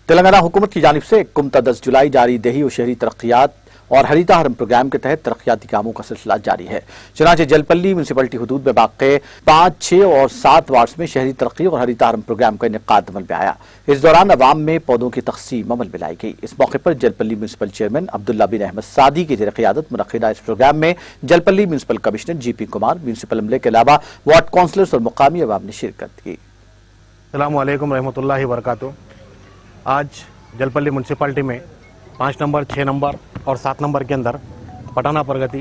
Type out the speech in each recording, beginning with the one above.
तेलंगाना हुकूमत की जानिब से 10 जुलाई जारी देही और शहरी तरक्यात और हरिताहरम प्रोग्राम के तहत तरक्याती कामों का सिलसिला जारी है। चुनांचे जलपल्ली म्यूनसिपलिटी हुदूद में वाक़े 5, 6 और 7 वार्ड्स में शहरी तरक्की और हरिताहरम प्रोग्राम का इनेकाद अमल में आया। इस दौरान अवाम में पौधों की तकसीम अमल में लाई गई। इस मौके पर जलपल्ली म्यूनसिपल चेयरमैन अब्दुल्ला बिन अहमद सादी की ज़ेर-क़ियादत मुनक़िदा इस प्रोग्राम में Jalpally municipal commissioner GP Kumar, municipal अमले के अलावा वार्ड काउंसलर्स और मुकामी अवाम ने शिरकत की। अस्सलामु अलैकुम रहमतुल्लाहि व बरकातुहू। आज जलपल्ली म्यूनसिपालिटी में 5 नंबर, 6 नंबर और 7 नंबर के अंदर पटाना प्रगति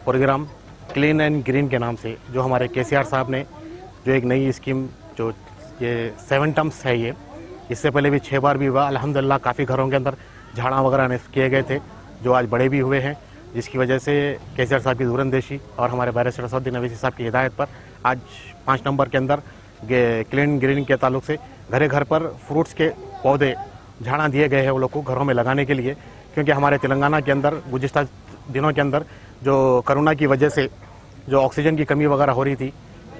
प्रोग्राम क्लीन एंड ग्रीन के नाम से जो हमारे KCR साहब ने जो एक नई स्कीम जो ये 7 टर्म्स है, ये इससे पहले भी 6 बार भी हुआ। अल्हम्दुलिल्लाह काफ़ी घरों के अंदर झाड़ा वगैरह किए गए थे जो आज बड़े भी हुए हैं, जिसकी वजह से KCR साहब की दूरंदेशी और हमारे बैरिस्टर असदुद्दीन अवैसी साहब की हिदायत पर आज 5 नंबर के अंदर क्लीन ग्रीन के ताल्लुक से घरे घर पर फ्रूट्स के पौधे झाड़ा दिए गए हैं वो लोग को घरों में लगाने के लिए। क्योंकि हमारे तेलंगाना के अंदर गुज़िश्ता दिनों के अंदर जो कोरोना की वजह से जो ऑक्सीजन की कमी वगैरह हो रही थी,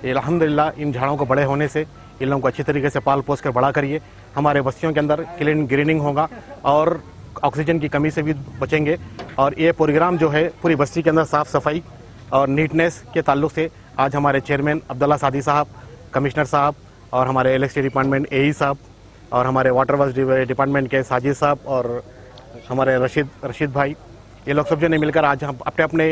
अल्हम्दुलिल्लाह इन झाड़ों को बड़े होने से इन लोगों को अच्छी तरीके से पाल पोस कर बड़ा करिए। हमारे बस्तियों के अंदर क्लीन ग्रीनिंग होगा और ऑक्सीजन की कमी से भी बचेंगे। और ये प्रोग्राम जो है पूरी बस्ती के अंदर साफ़ सफाई और नीटनेस के ताल्लुक से आज हमारे चेयरमैन अब्दुल्ला सादी साहब, कमिश्नर साहब और हमारे इलेक्ट्रिसिटी डिपार्टमेंट AE साहब और हमारे वाटर वर्क्स डिपार्टमेंट के साजिद साहब और हमारे रशीद भाई, ये लोग सब जो ने मिलकर आज हम अपने अपने